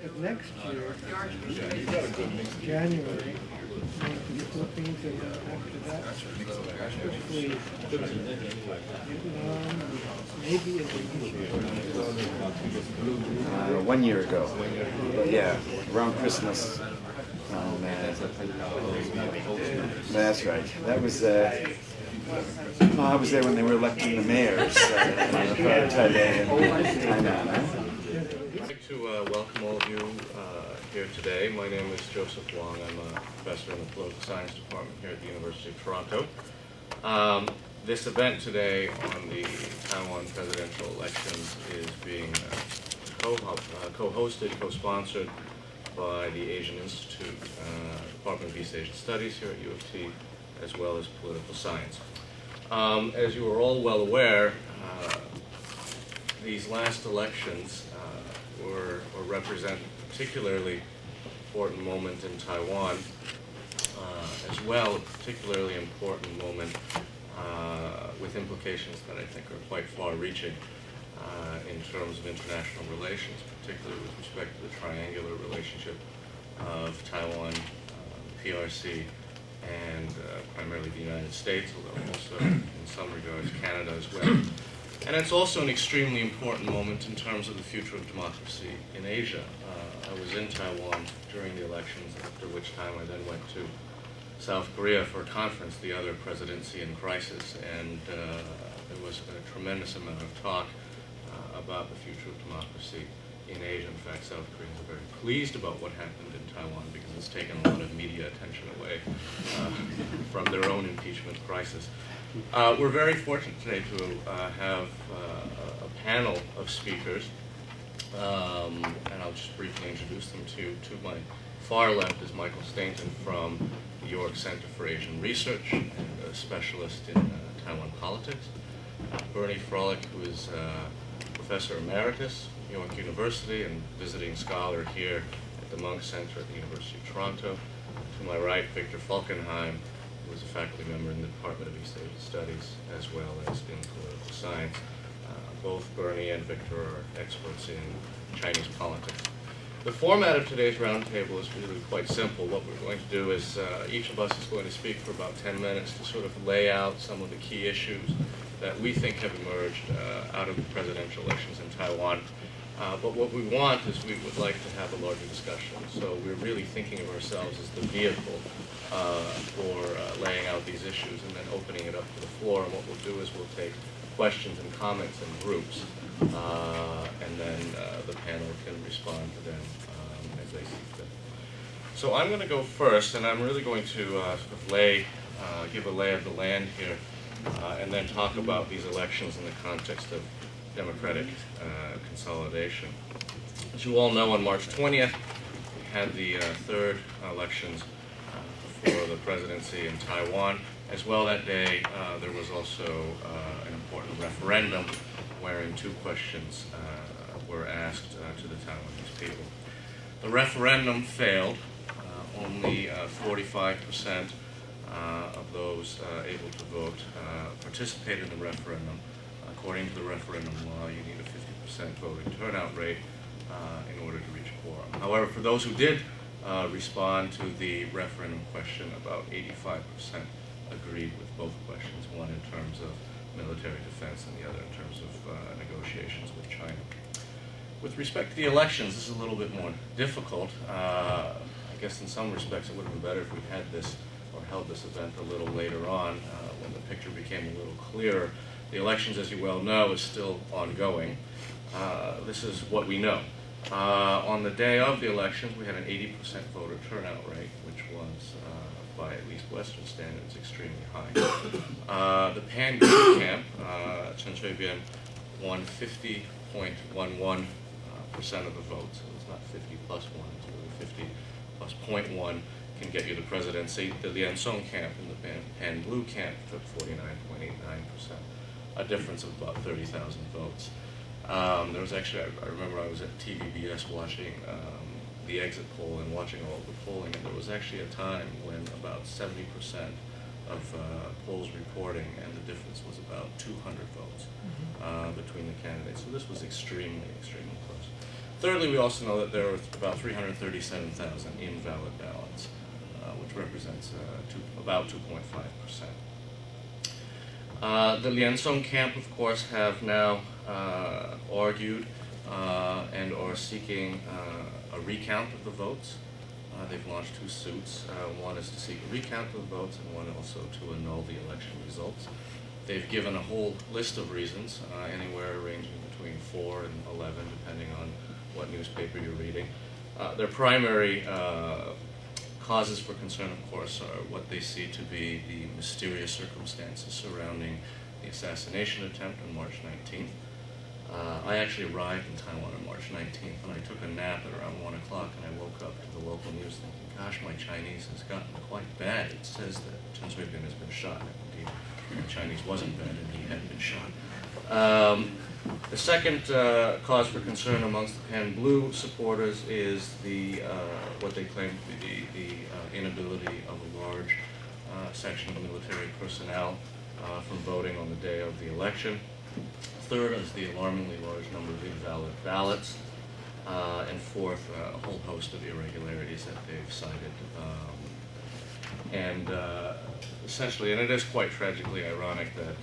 But next year, January, going to the Philippines, and then after that, hopefully Vietnam, maybe Indonesia. 1 year ago. But yeah, around Christmas. That's right. That was. I was there when they were electing the mayors of Taipei and Taiwan. I'd like to welcome all of you here today. My name is Joseph Wong. I'm a professor in the Political Science Department here at the University of Toronto. This event today on the Taiwan presidential elections is being co-hosted, co-sponsored by the Asian Institute, Department of East Asian Studies here at U of T, as well as political science. As you are all well aware, these last elections represent a particularly important moment in Taiwan, as well a particularly important moment with implications that I think are quite far-reaching in terms of international relations, particularly with respect to the triangular relationship of Taiwan, PRC, and primarily the United States, although also in some regards Canada as well. And it's also an extremely important moment in terms of the future of democracy in Asia. I was in Taiwan during the elections, after which time I then went to South Korea for a conference, the other presidency in crisis, and there was a tremendous amount of talk about the future of democracy in Asia. In fact, South Koreans are very pleased about what happened in Taiwan because it's taken a lot of media attention away from their own impeachment crisis. We're very fortunate today to have a panel of speakers, and I'll just briefly introduce them to you. To my far left is Michael Stainton from the York Center for Asian Research and a specialist in Taiwan politics. Bernie Frolick, who is Professor Emeritus at York University and visiting scholar here at the Munk Center at the University of Toronto. To my right, Victor Falkenheim, who is a faculty member in the Department of East Asian Studies as well as in political science. Both Bernie and Victor are experts in Chinese politics. The format of today's roundtable is really quite simple. What we're going to do is each of us is going to speak for about 10 minutes to sort of lay out some of the key issues that we think have emerged out of the presidential elections in Taiwan. But what we want is we would like to have a larger discussion. So we're really thinking of ourselves as the vehicle for laying out these issues and then opening it up to the floor. And what we'll do is we'll take questions and comments in groups, and then the panel can respond to them as they see fit. So I'm going to go first, and I'm really going to sort of give a lay of the land here, and then talk about these elections in the context of democratic consolidation. As you all know, on March 20th, we had the third elections for the presidency in Taiwan. As well that day, there was also an important referendum wherein two questions were asked to the Taiwanese people. The referendum failed. Only 45% of those able to vote participated in the referendum. According to the referendum law, you need a 50% voting turnout rate in order to reach a quorum. However, for those who did respond to the referendum question, about 85% agreed with both questions, one in terms of military defense and the other in terms of negotiations with China. With respect to the elections, this is a little bit more difficult. I guess in some respects it would have been better if we had this or held this event a little later on when the picture became a little clearer. The elections, as you well know, is still ongoing. This is what we know. On the day of the elections, we had an 80% voter turnout rate, which was, by at least Western standards, extremely high. The Pan-Blue camp, Chen Shui-bian, won 50.11% of the votes. So it's not 50 plus 1, it's really 50 plus 0.1 can get you the presidency. The Lian Song camp and the Pan-Blue camp took 49.89%, a difference of about 30,000 votes. There was actually, I remember I was at TVBS watching the exit poll and watching all of the polling, and there was actually a time when about 70% of polls reporting, and the difference was about 200 votes between the candidates. So this was extremely, extremely close. Thirdly, we also know that there are about 337,000 invalid ballots, which represents about 2.5%. The Liansong camp, of course, have now argued and are seeking a recount of the votes. They've launched two suits. One is to seek a recount of the votes, and one also to annul the election results. They've given a whole list of reasons, anywhere ranging between 4 and 11, depending on what newspaper you're reading. Their primary causes for concern, of course, are what they see to be the mysterious circumstances surrounding the assassination attempt on March 19th. I actually arrived in Taiwan on March 19th, and I took a nap at around 1 o'clock, and I woke up to the local news thinking, gosh, my Chinese has gotten quite bad. It says that Chen Shui-bian has been shot. Indeed, my Chinese wasn't bad, and he had been shot. The second cause for concern amongst the Pan-Blue supporters is the what they claim to be the inability of a large section of military personnel from voting on the day of the election. Third is the alarmingly large number of invalid ballots. And fourth, a whole host of irregularities that they've cited. Essentially, and it is quite tragically ironic that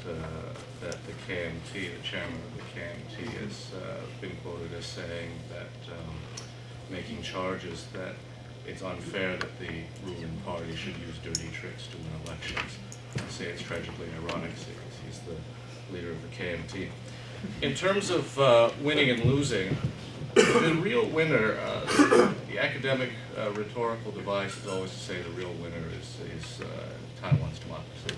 the KMT, the chairman of the KMT, has been quoted as saying that, making charges that it's unfair that the ruling party should use dirty tricks to win elections. I say it's tragically ironic because he's the leader of the KMT. In terms of winning and losing, the real winner, the academic rhetorical device is always to say the real winner is Taiwan's democracy.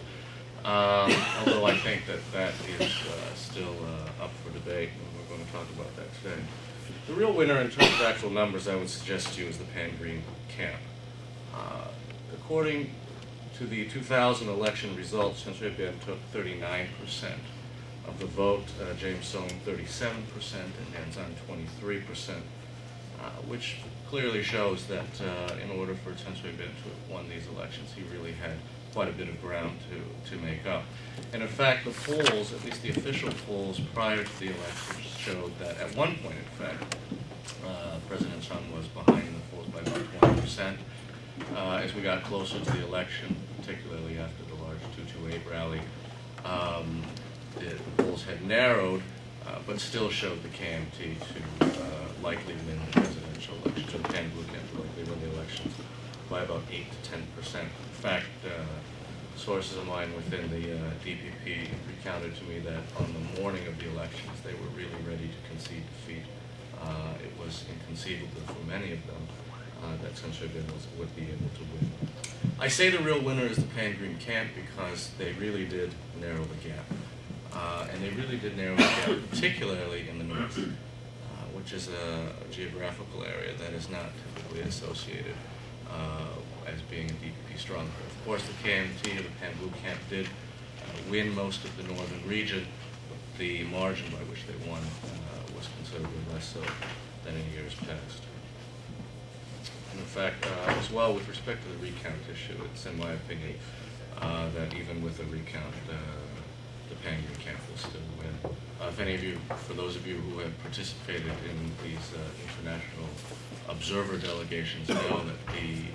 Although I think that is still up for debate, and we're going to talk about that today. The real winner in terms of actual numbers, I would suggest to you, is the Pan-Green camp. According to the 2000 election results, Chen Shui-bian took 39% of the vote, James Song 37%, and Han Zhang 23%, which clearly shows that in order for Chen Shui-bian to have won these elections, he really had quite a bit of ground to make up. And in fact, the polls, at least the official polls prior to the elections, showed that at one point, in fact, President Chen was behind the polls by about 20%. As we got closer to the election, particularly after the large 228 rally, the polls had narrowed, but still showed the KMT to likely win the presidential elections, or the Pan-Blue camp to likely win the elections by about 8 to 10%. In fact, sources of mine within the DPP recounted to me that on the morning of the elections, they were really ready to concede defeat. It was inconceivable for many of them that Chen Shui-bian would be able to win. I say the real winner is the Pan-Green camp because they really did narrow the gap. And they really did narrow the gap, particularly in the north, which is a geographical area that is not typically associated as being a DPP stronghold. Of course, the KMT, or the Pan-Blue camp, did win most of the northern region, but the margin by which they won was considerably less so than in years past. And in fact, as well, with respect to the recount issue, it's in my opinion that even with a recount, the Pan-Green camp will still win. If any of you, for those of you who have participated in these international observer delegations, know that the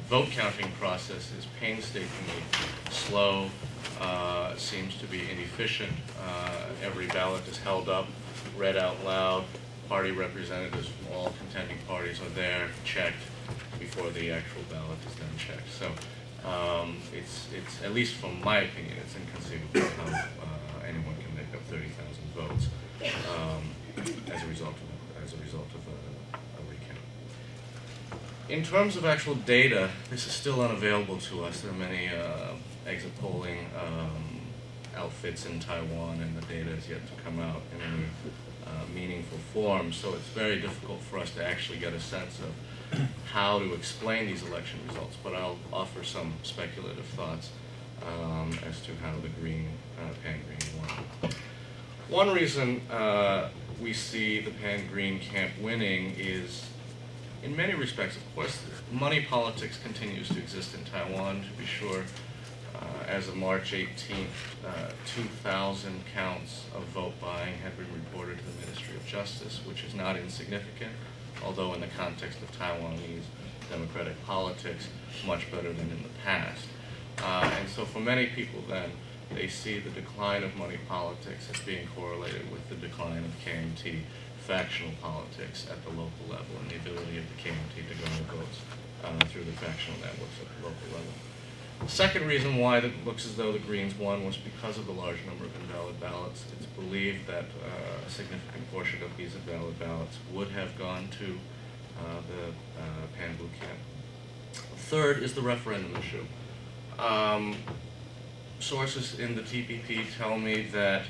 vote counting process is painstakingly slow, seems to be inefficient. Every ballot is held up, read out loud. Party representatives from all contending parties are there, checked before the actual ballot is then checked. So it's at least from my opinion, it's inconceivable how anyone can make up 30,000 votes as a result of a recount. In terms of actual data, this is still unavailable to us. There are many exit polling outfits in Taiwan, and the data is yet to come out in any meaningful form. So it's very difficult for us to actually get a sense of how to explain these election results, but I'll offer some speculative thoughts as to how the Pan-Green won. One reason we see the Pan-Green camp winning is, in many respects, of course, money politics continues to exist in Taiwan, to be sure. As of March 18th, 2,000 counts of vote buying had been reported to the Ministry of Justice, which is not insignificant, although in the context of Taiwanese democratic politics, much better than in the past. And so for many people then, they see the decline of money politics as being correlated with the decline of KMT factional politics at the local level and the ability of the KMT to garner votes through the factional networks at the local level. The second reason why it looks as though the Greens won was because of the large number of invalid ballots. It's believed that a significant portion of these invalid ballots would have gone to the Pan-Blue camp. Third is the referendum issue. Sources in the TPP tell me that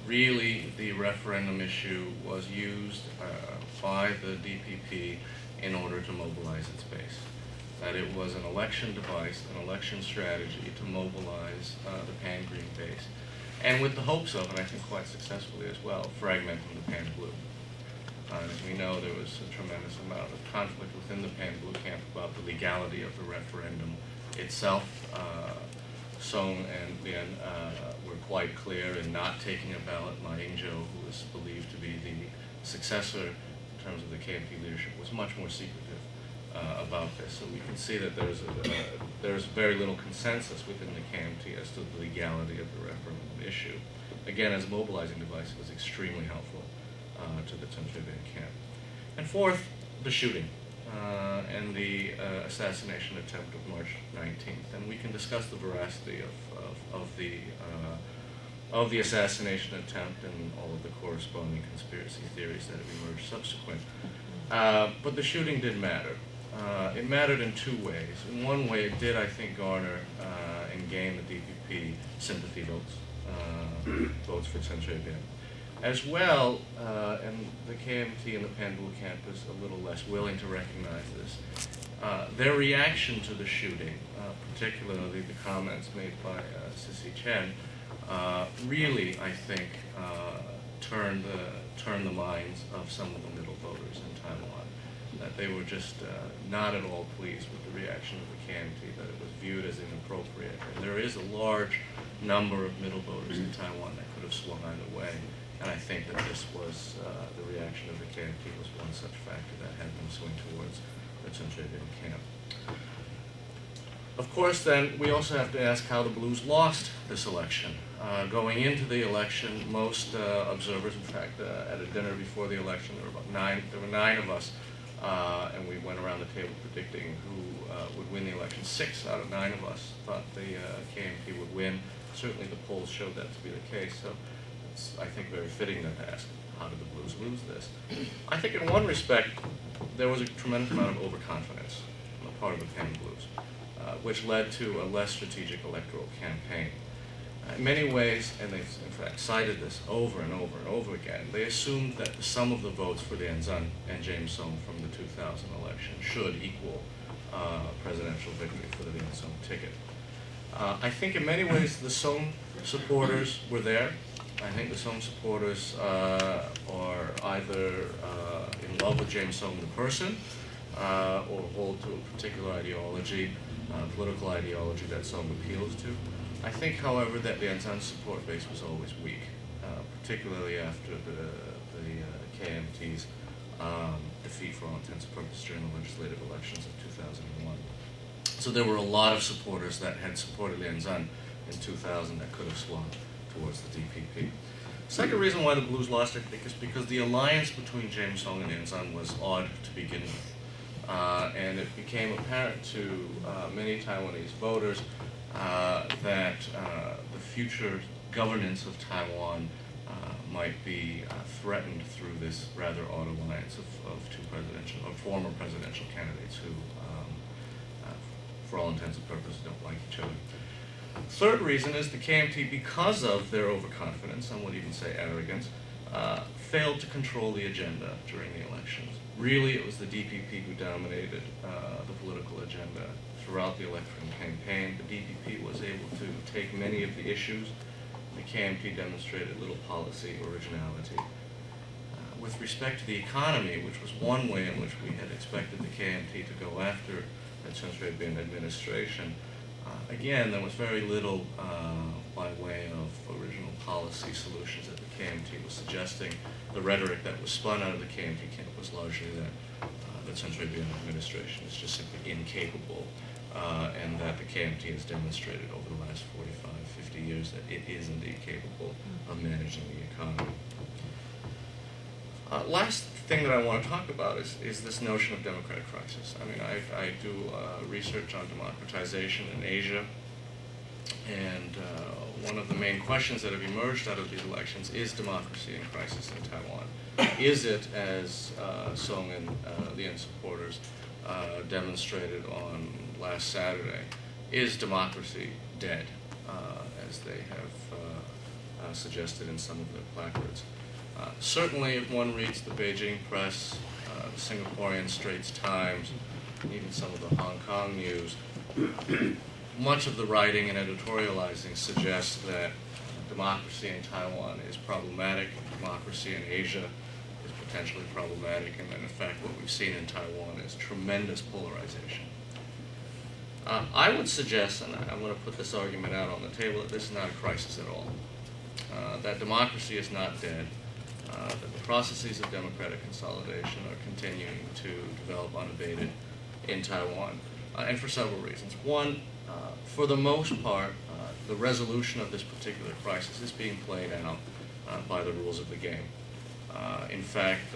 really the referendum issue was used by the DPP in order to mobilize its base. That it was an election device, an election strategy to mobilize the Pan-Green base. And with the hopes of, and I think quite successfully as well, fragmenting the Pan-Blue. As we know, there was a tremendous amount of conflict within the Pan-Blue camp about the legality of the referendum itself. Song and Lien were quite clear in not taking a ballot. Ma Ying-jeou, who is believed to be the successor in terms of the KMT leadership, was much more secretive about this. So we can see that there's very little consensus within the KMT as to the legality of the referendum issue. Again, as a mobilizing device, it was extremely helpful to the Chen Shui-bian camp. And fourth, the shooting and the assassination attempt of March 19th. And we can discuss the veracity of the assassination attempt and all of the corresponding conspiracy theories that have emerged subsequent. But the shooting did matter. It mattered in two ways. In one way, it did, I think, garner and gain the DPP sympathy votes, votes for Chen Shui-bian. As well, and the KMT and the Pan-Blue camp is a little less willing to recognize this, their reaction to the shooting, particularly the comments made by Sissy Chen, really, I think, turned the minds of some of the middle voters in Taiwan. That they were just not at all pleased with the reaction of the KMT, that it was viewed as inappropriate. And there is a large number of middle voters in Taiwan that could have swung either way. And I think that this was, the reaction of the KMT was one such factor that had them swing towards the Chen Shui-bian camp. Of course, then, we also have to ask how the Blues lost this election. Going into the election, most observers, in fact, at a dinner before the election, there were nine of us, and we went around the table predicting who would win the election. 6 out of 9 of us thought the KMT would win. Certainly the polls showed that to be the case. So it's, I think, very fitting to ask, how did the Blues lose this? I think in one respect, there was a tremendous amount of overconfidence on the part of the Pan Blues, which led to a less strategic electoral campaign. In many ways, and they've in fact cited this over and over and over again, they assumed that the sum of the votes for Lian Zhan and James Soong from the 2000 election should equal presidential victory for the Lian Soong ticket. I think in many ways the Soong supporters were there. I think the Soong supporters are either in love with James Soong the person, or hold to a particular ideology, political ideology that Soong appeals to. I think, however, that Lian Zhan's support base was always weak, particularly after the KMT's defeat for all intents and purposes during the legislative elections of 2001. So there were a lot of supporters that had supported Lian Zhan in 2000 that could have swung towards the DPP. Second reason why the Blues lost, I think, is because the alliance between James Soong and Lian Zhan was odd to begin with. And it became apparent to many Taiwanese voters that the future governance of Taiwan might be threatened through this rather odd alliance of two presidential or former presidential candidates who, for all intents and purposes, don't like each other. Third reason is the KMT, because of their overconfidence, some would even say arrogance, failed to control the agenda during the elections. Really, it was the DPP who dominated the political agenda throughout the electoral campaign. The DPP was able to take many of the issues. The KMT demonstrated little policy originality. With respect to the economy, which was one way in which we had expected the KMT to go after the Chen Shui-bian administration, Again, there was very little by way of original policy solutions that the KMT was suggesting. The rhetoric that was spun out of the KMT camp was largely that the Chen Shui-bian administration is just simply incapable, and that the KMT has demonstrated over the last 45, 50 years that it is indeed capable of managing the economy. Last thing that I want to talk about is this notion of democratic crisis. I mean, I do research on democratization in Asia, and one of the main questions that have emerged out of these elections is democracy in crisis in Taiwan. Is it, as Song and Lien supporters demonstrated on last Saturday, is democracy dead, as they have suggested in some of their placards? Certainly, if one reads the Beijing press, the Singaporean Straits Times, and even some of the Hong Kong news, much of the writing and editorializing suggests that democracy in Taiwan is problematic, democracy in Asia is potentially problematic, and that in fact what we've seen in Taiwan is tremendous polarization. I would suggest, and I'm going to put this argument out on the table, that this is not a crisis at all. That democracy is not dead. That the processes of democratic consolidation are continuing to develop unabated in Taiwan, and for several reasons. One, for the most part, the resolution of this particular crisis is being played out by the rules of the game. In fact,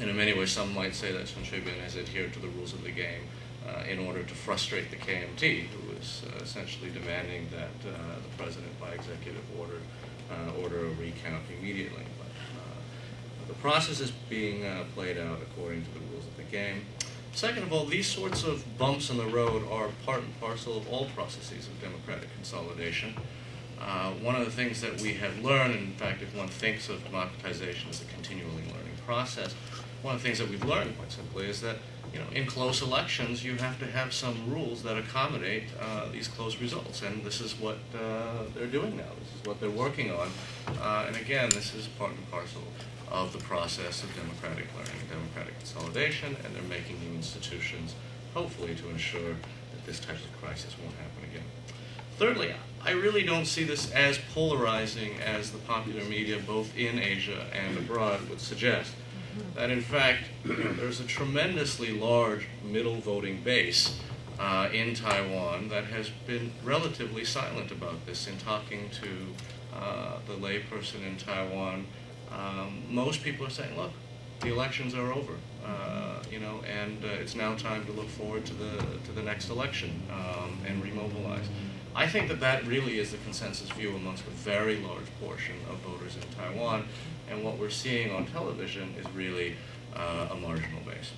in many ways, some might say that Chen Shui-bian has adhered to the rules of the game in order to frustrate the KMT, who is essentially demanding that the president, by executive order a recount immediately. But the process is being played out according to the rules of the game. Second of all, these sorts of bumps in the road are part and parcel of all processes of democratic consolidation. One of the things that we have learned, and in fact, if one thinks of democratization as a continually learning process, one of the things that we've learned, quite simply, is that in close elections, you have to have some rules that accommodate these close results, and this is what they're doing now. This is what they're working on, and again, this is part and parcel of the process of democratic learning, democratic consolidation, and they're making new institutions, hopefully, to ensure that this type of crisis won't happen again. Thirdly, I really don't see this as polarizing as the popular media, both in Asia and abroad, would suggest. That in fact, there's a tremendously large middle voting base in Taiwan that has been relatively silent about this. In talking to the layperson in Taiwan, most people are saying, look, the elections are over, and it's now time to look forward to the next election and remobilize. I think that really is the consensus view amongst a very large portion of voters in Taiwan, and what we're seeing on television is really a marginal base,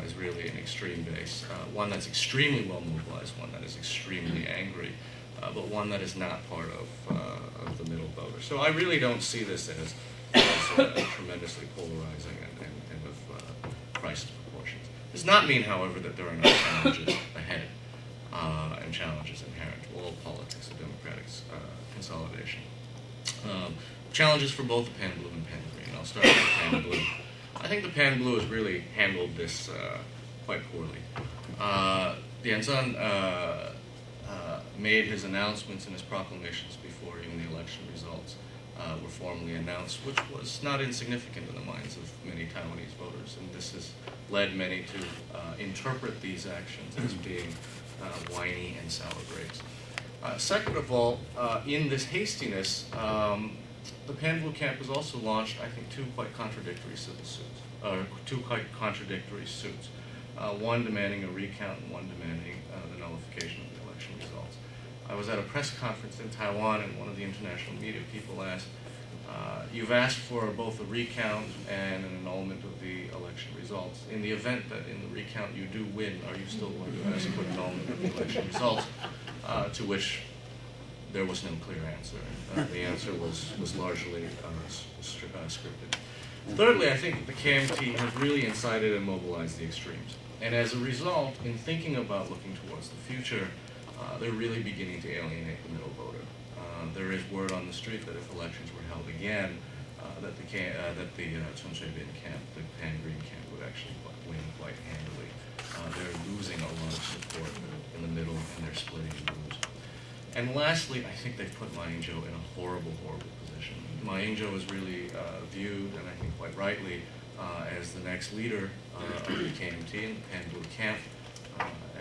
is really an extreme base, one that's extremely well mobilized, one that is extremely angry, but one that is not part of the middle voter. So I really don't see this as tremendously polarizing and of crisis proportions. Does not mean, however, that there are no challenges ahead and challenges inherent to all politics of democratic consolidation. Challenges for both the Pan Blue and Pan Green. I'll start with the Pan Blue. I think the Pan Blue has really handled this quite poorly. Dian Zhan made his announcements and his proclamations before even the election results were formally announced, which was not insignificant in the minds of many Taiwanese voters, and this has led many to interpret these actions as being whiny and sour grapes. Second of all, in this hastiness, the Pan Blue camp has also launched, I think, two quite contradictory suits. One demanding a recount and one demanding the nullification of the election results. I was at a press conference in Taiwan, and one of the international media people asked, you've asked for both a recount and an annulment of the election results. In the event that in the recount you do win, are you still going to ask for an annulment of the election results? To which there was no clear answer. The answer was largely scripted. Thirdly, I think the KMT has really incited and mobilized the extremes. And as a result, in thinking about looking towards the future, they're really beginning to alienate the middle voter. There is word on the street that if elections were held again, that the Chen Shui-bian camp, the Pan Green camp, would actually win quite handily. They're losing a lot of support in the middle, and they're And lastly, I think they've put Ma Ying-jeou in a horrible, horrible position. Ma Ying-jeou is really viewed, and I think quite rightly, as the next leader of the KMT and the Pan-Blue camp,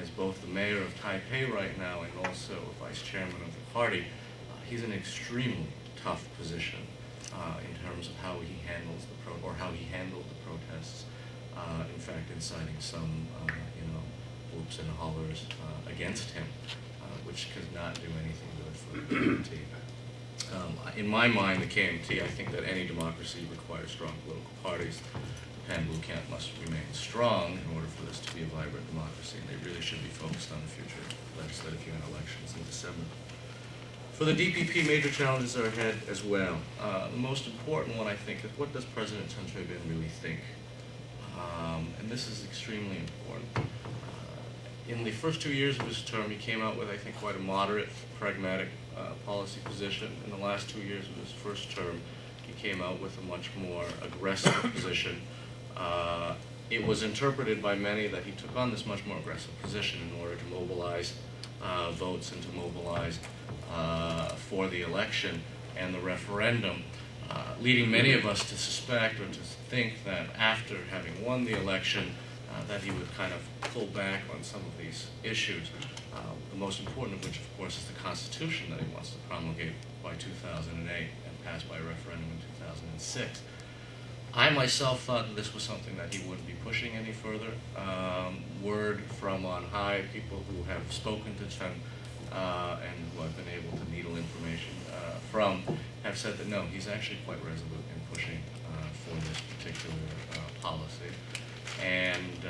as both the mayor of Taipei right now and also vice chairman of the party. He's in an extremely tough position in terms of how he handles how he handled the protests. In fact, inciting some, whoops and hollers against him, which could not do anything good for the KMT. In my mind, the KMT, I think that any democracy requires strong political parties. The Pan-Blue camp must remain strong in order for this to be a vibrant democracy, and they really should be focused on the future legislative and elections in December. For the DPP, major challenges are ahead as well. The most important one, I think, is what does President Chen Shui-bian really think? And this is extremely important. In the first 2 years of his term, he came out with, I think, quite a moderate, pragmatic policy position. In the last 2 years of his first term, he came out with a much more aggressive position. It was interpreted by many that he took on this much more aggressive position in order to mobilize votes and to mobilize for the election and the referendum, leading many of us to suspect or to think that after having won the election, that he would kind of pull back on some of these issues, the most important of which, of course, is the Constitution that he wants to promulgate by 2008 and pass by referendum in 2006. I myself thought that this was something that he wouldn't be pushing any further. Word from on high, people who have spoken to Chen and who I've been able to needle information from, have said that no, he's actually quite resolute in pushing for this particular policy. And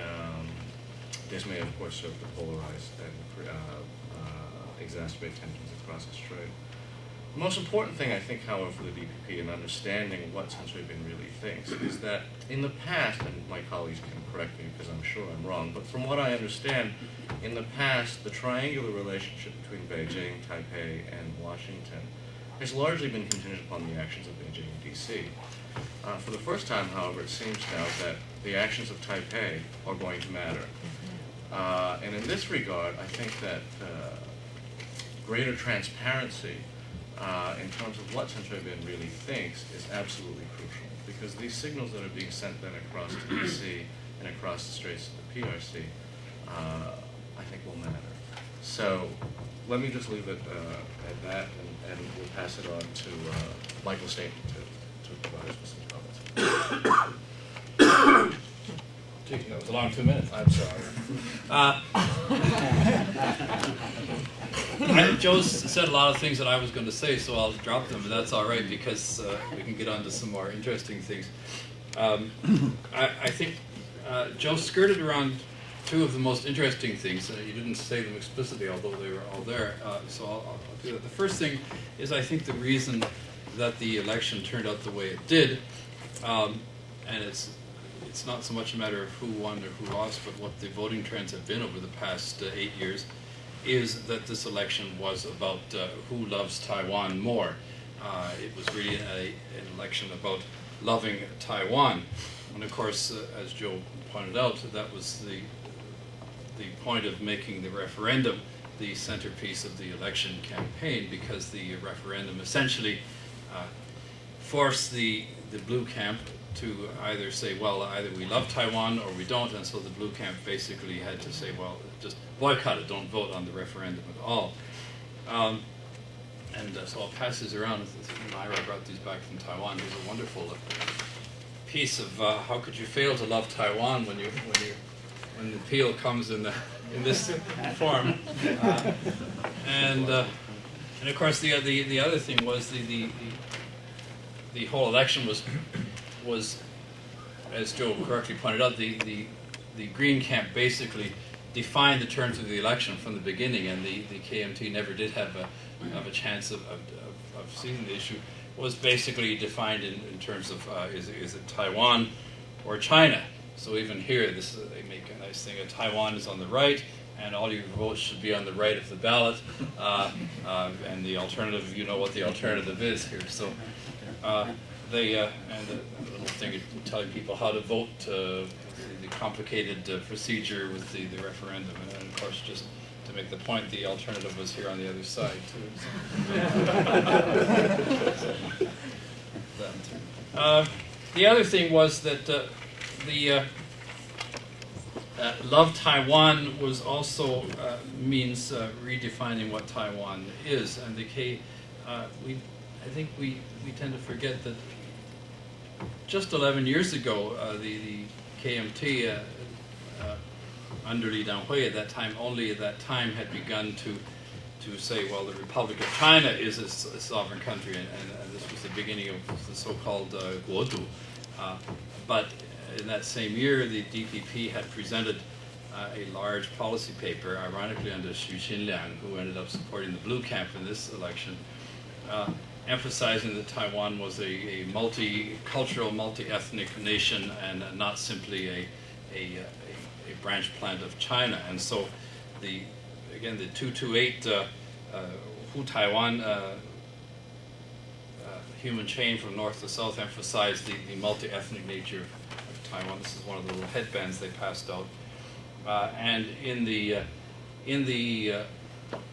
this may, of course, serve to polarize and exacerbate tensions across the strait. The most important thing, I think, however, for the DPP in understanding what Chen Shui-bian really thinks is that in the past, and my colleagues can correct me because I'm sure I'm wrong, but from what I understand, in the past, the triangular relationship between Beijing, Taipei, and Washington has largely been contingent upon the actions of Beijing and D.C. For the first time, however, it seems now that the actions of Taipei are going to matter. And in this regard, I think that greater transparency in terms of what Chen Shui-bian really thinks is absolutely crucial, because these signals that are being sent then across to D.C. and across the straits of the PRC, I think will matter. So let me just leave it at that, and we'll pass it on to Michael Staten to provide us with some comments. Gee, that was a long 2 minutes. I'm sorry. Joe's said a lot of things that I was going to say, so I'll drop them, but that's all right because we can get on to some more interesting things. I think Joe skirted around two of the most interesting things. You didn't say them explicitly, although they were all there, so I'll do that. The first thing is I think the reason that the election turned out the way it did, and it's not so much a matter of who won or who lost, but what the voting trends have been over the past 8 years, is that this election was about who loves Taiwan more. It was really an election about loving Taiwan. And of course, as Joe pointed out, that was the point of making the referendum the centerpiece of the election campaign, because the referendum essentially forced the blue camp to either say, well, either we love Taiwan or we don't, and so the blue camp basically had to say, well, just boycott it, don't vote on the referendum at all. So I'll pass these around. Myra brought these back from Taiwan. There's a wonderful piece of how could you fail to love Taiwan when the appeal comes in this form. And of course the other thing was the whole election was, as Joe correctly pointed out, the Green camp basically defined the terms of the election from the beginning, and the KMT never did have a chance of seeing the issue. Was basically defined in terms of is it Taiwan or China? So even here, they make a nice thing. Taiwan is on the right, and all your votes should be on the right of the ballot. And the alternative, you know what the alternative is here. So and a little thing telling people how to vote, the complicated procedure with the referendum, and of course just to make the point, the alternative was here on the other side too. The other thing was that the Love Taiwan was also means redefining what Taiwan is, and I think we tend to forget that just 11 years ago, the KMT under Li Danghui at that time had begun to say, well, the Republic of China is a sovereign country, and this was the beginning of the so-called Guodu. But in that same year, the DPP had presented a large policy paper, ironically under Xu Xinliang, who ended up supporting the blue camp in this election, emphasizing that Taiwan was a multicultural, multi-ethnic nation and not simply a branch plant of China. And so the 228 Hu Taiwan human chain from north to south emphasized the multi-ethnic nature of Taiwan. This is one of the little headbands they passed out. And in the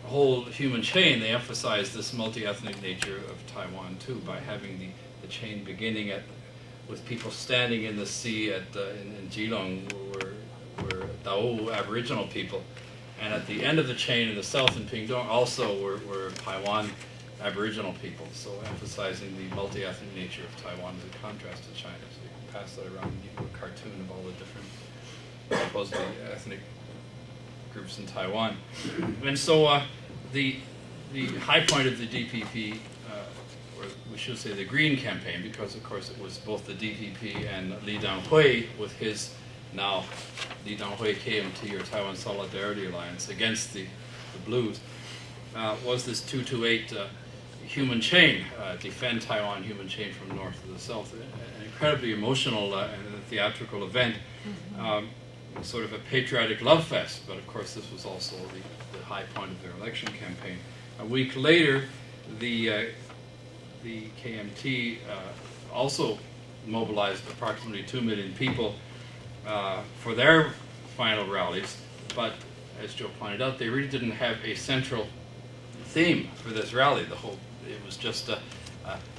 whole human chain, they emphasized this multi-ethnic nature of Taiwan too, by having the chain beginning with people standing in the sea in Geelong, were Dao Aboriginal people, and at the end of the chain in the south in Pingdong also were Taiwan Aboriginal people. So emphasizing the multi-ethnic nature of Taiwan as a contrast to China. So you can pass that around and you do a cartoon of all the different supposedly ethnic groups in Taiwan. And so the high point of the DPP, or we should say the Green Campaign, because of course it was both the DPP and Li Danghui with his now Li Danghui KMT, or Taiwan Solidarity Alliance, against the Blues, was this 228 human chain, defend Taiwan human chain from north to the south. An incredibly emotional and theatrical event. Sort of a patriotic love fest, but of course this was also the high point of their election campaign. A week later, the KMT also mobilized approximately 2 million people for their final rallies, but as Joe pointed out, they really didn't have a central theme for this rally. It was just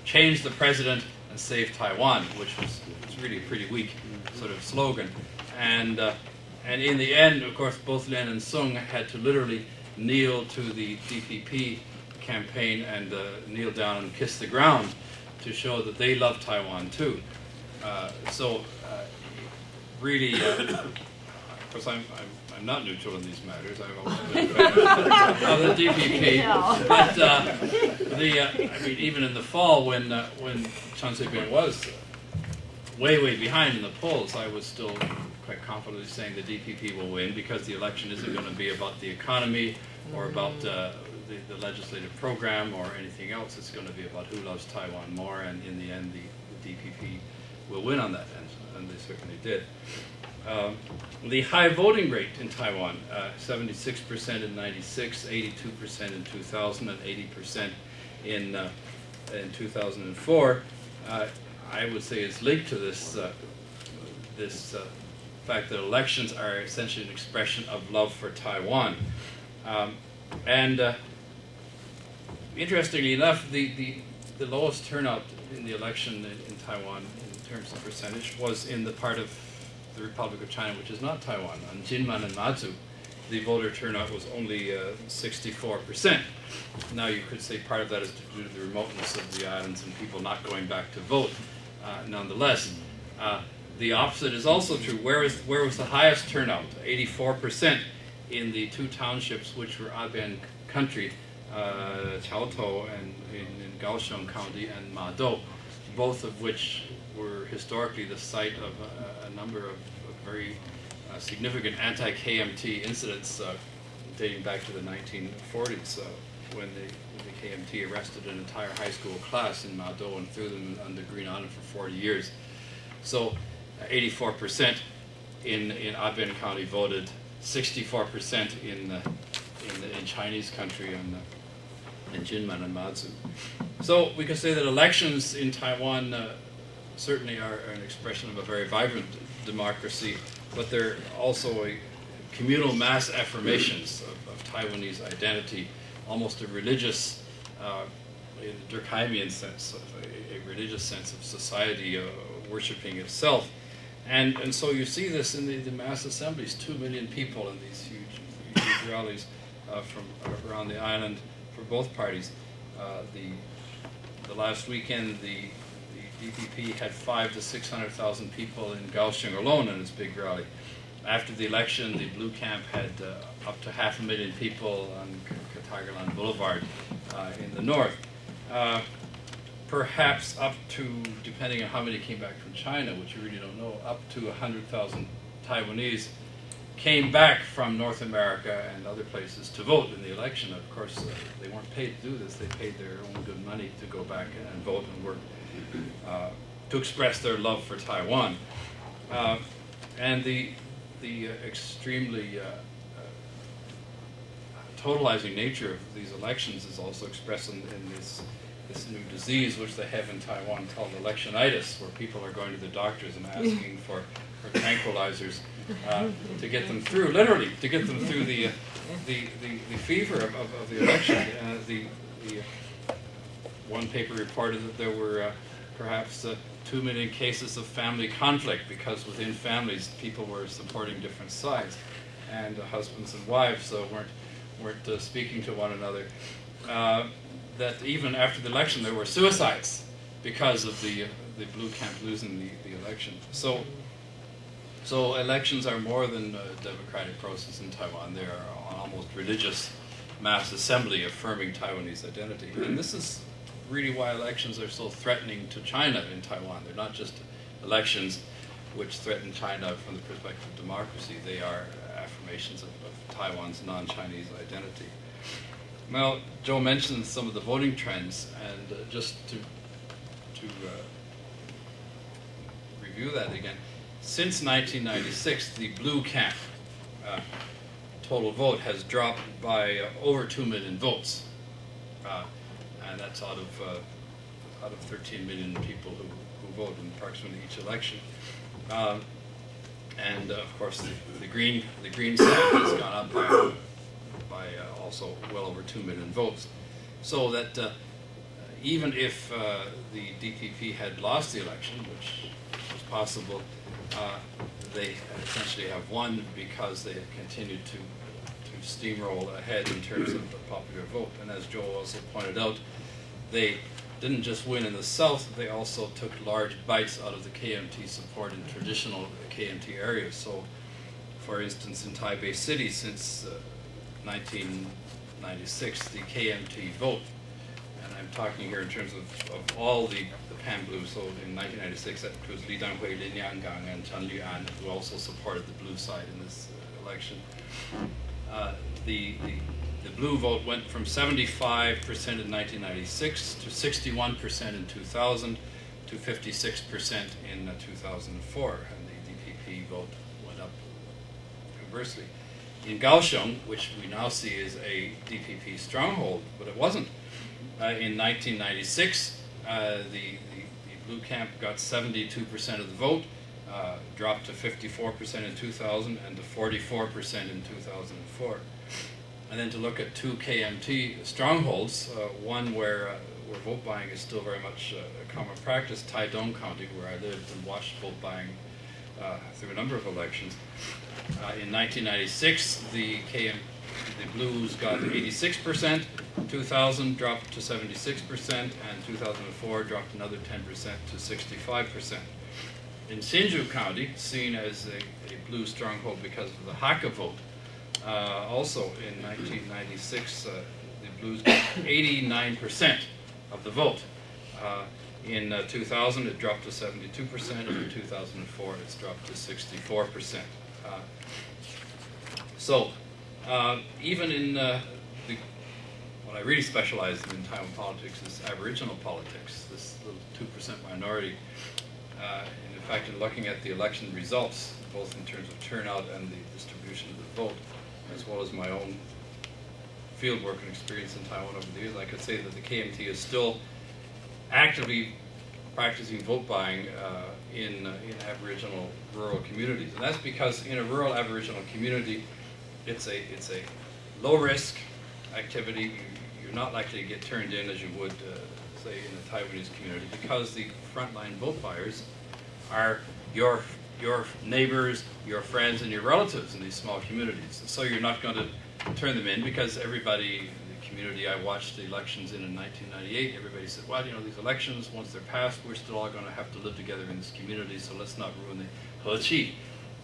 change the president and save Taiwan, which was really a pretty weak sort of slogan. And in the end, of course, both Lin and Sung had to literally kneel to the DPP campaign and kneel down and kiss the ground to show that they love Taiwan too. Really, of course, I'm not neutral in these matters. I've always been a fan of the DPP. But I mean, even in the fall, when Chen Shui-bian was way behind in the polls, I was still quite confidently saying the DPP will win, because the election isn't going to be about the economy or about the legislative program or anything else. It's going to be about who loves Taiwan more, and in the end, the DPP will win on that, and they certainly did. The high voting rate in Taiwan, 76% in '96, 82% in 2000, and 80% in 2004. I would say is linked to this fact that elections are essentially an expression of love for Taiwan. Interestingly enough, the lowest turnout in the election in Taiwan in terms of percentage was in the part of the Republic of China which is not Taiwan. On Jinmen and Matsu, the voter turnout was only 64%. Now you could say part of that is due to the remoteness of the islands and people not going back to vote. Nonetheless, the opposite is also true. Where was the highest turnout? 84% in the two townships which were Abian country, Chaotou and in Kaohsiung County, and Mado, both of which were historically the site of a number of very significant anti-KMT incidents dating back to the 1940s, when the KMT arrested an entire high school class in Mado and threw them under Green Island for 40 years. So 84% in Abian County voted, 64% in Chinese country in Jinmen and Matsu. So we can say that elections in Taiwan certainly are an expression of a very vibrant democracy, but they're also a communal mass affirmations of Taiwanese identity, almost a religious, in a Durkheimian sense, a religious sense of society worshipping itself. And so you see this in the mass assemblies, 2 million people in these huge rallies from around the island for both parties. The last weekend, the DPP had 500,000 to 600,000 people in Kaohsiung alone in its big rally. After the election, the Blue Camp had up to 500,000 people on Katagerland Boulevard in the north. Perhaps up to, depending on how many came back from China, which you really don't know, up to 100,000 Taiwanese came back from North America and other places to vote in the election. Of course, they weren't paid to do this. They paid their own good money to go back and vote and work to express their love for Taiwan. And the extremely totalizing nature of these elections is also expressed in this new disease which they have in Taiwan called electionitis, where people are going to the doctors and asking for tranquilizers to get them through, literally, to get them through the fever of the election. The one paper reported that there were perhaps 2 million cases of family conflict, because within families people were supporting different sides, and husbands and wives weren't speaking to one another. That even after the election there were suicides because of the Blue Camp losing the election. So elections are more than a democratic process in Taiwan. They are an almost religious mass assembly affirming Taiwanese identity. And this is really why elections are so threatening to China in Taiwan. They're not just elections which threaten China from the perspective of democracy. They are affirmations of Taiwan's non-Chinese identity. Well, Joe mentioned some of the voting trends, and just to review that again, since 1996, the Blue Camp total vote has dropped by over 2 million votes, and that's out of 13 million people who vote in approximately each election. And of course, the green side has gone up by also well over 2 million votes. So that even if the DPP had lost the election, which was possible, they essentially have won because they have continued to steamroll ahead in terms of the popular vote. And as Joe also pointed out, they didn't just win in the south, they also took large bites out of the KMT support in traditional KMT areas. So, for instance, in Taipei City, since 1996, the KMT vote, and I'm talking here in terms of all the Pan-Blue, so in 1996 that includes Li Danghui, Lin Yanggang, and Chen Liuan, who also supported the blue side in this election. The blue vote went from 75% in 1996 to 61% in 2000 to 56% in 2004, and the DPP vote went up conversely. In Kaohsiung, which we now see is a DPP stronghold, but it wasn't. In 1996, the Blue Camp got 72% of the vote, dropped to 54% in 2000 and to 44% in 2004. And then to look at two KMT strongholds, one where vote buying is still very much a common practice, Taidong County, where I lived and watched vote buying through a number of elections. In 1996, the Blues got 86%, 2000 dropped to 76%, and 2004 dropped another 10% to 65%. In Hsinchu County, seen as a blue stronghold because of the Hakka vote, also in 1996, the Blues got 89% of the vote. In 2000, it dropped to 72%, and in 2004, it's dropped to 64%. Even in what I really specialize in Taiwan politics is Aboriginal politics, this little 2% minority. In fact, in looking at the election results, both in terms of turnout and the distribution of the vote, as well as my own fieldwork and experience in Taiwan over the years, I could say that the KMT is still actively practicing vote buying in Aboriginal rural communities. And that's because in a rural Aboriginal community, it's a low risk activity. You're not likely to get turned in as you would, say, in the Taiwanese community, because the frontline vote buyers are your neighbors, your friends, and your relatives in these small communities. So you're not going to turn them in, because everybody in the community I watched the elections in 1998, everybody said, well, you know, these elections, once they're passed, we're still all going to have to live together in this community, so let's not ruin the Heqi,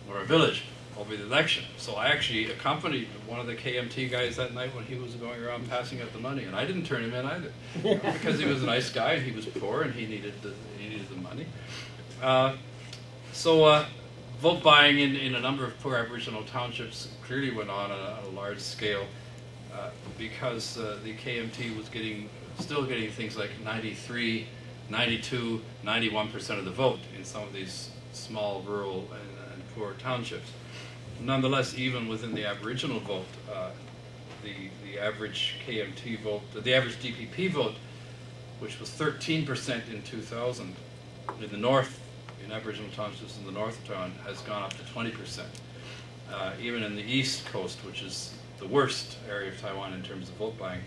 or a village, over the election. So I actually accompanied one of the KMT guys that night when he was going around passing out the money, and I didn't turn him in either, because he was a nice guy and he was poor and he needed the money. So vote buying in a number of poor Aboriginal townships clearly went on a large scale, because the KMT was still getting things like 93, 92, 91% of the vote in some of these small rural and poor townships. Nonetheless, even within the Aboriginal vote, the average KMT vote, the average DPP vote, which was 13% in 2000, in the north, in Aboriginal townships in the north of Taiwan, has gone up to 20%. Even in the east coast, which is the worst area of Taiwan in terms of vote buying,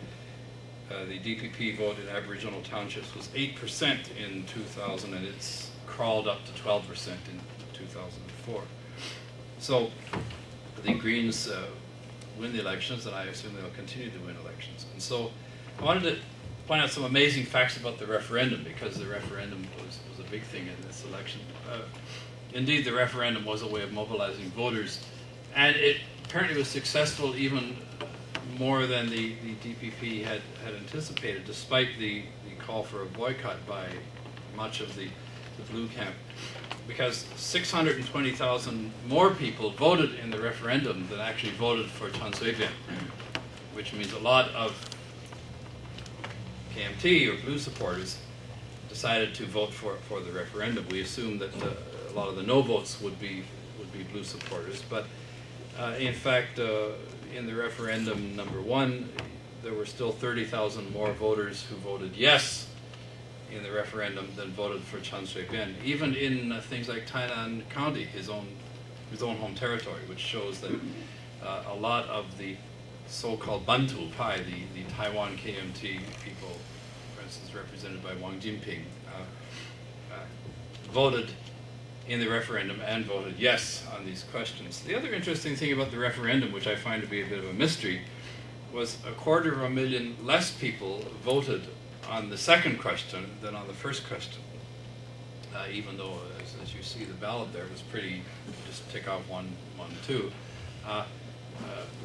the DPP vote in Aboriginal townships was 8% in 2000, and it's crawled up to 12% in 2004. So the Greens win the elections, and I assume they'll continue to win elections. And so I wanted to point out some amazing facts about the referendum, because the referendum was a big thing in this election. Indeed, the referendum was a way of mobilizing voters, and it apparently was successful even more than the DPP had anticipated, despite the call for a boycott by much of the blue camp, because 620,000 more people voted in the referendum than actually voted for Chen Shui-bian, which means a lot of KMT or blue supporters decided to vote for the referendum. We assumed that a lot of the no votes would be blue supporters, but in fact, in the referendum number 1, there were still 30,000 more voters who voted yes in the referendum than voted for Chen Shui-bian, even in things like Tainan County, his own home territory, which shows that a lot of the so-called Bantu Pai, the Taiwan KMT people, for instance, represented by Wang Jinping, voted in the referendum and voted yes on these questions. The other interesting thing about the referendum, which I find to be a bit of a mystery, was 250,000 less people voted on the second question than on the first question, even though, as you see, the ballot there was pretty, just tick off 1, 2.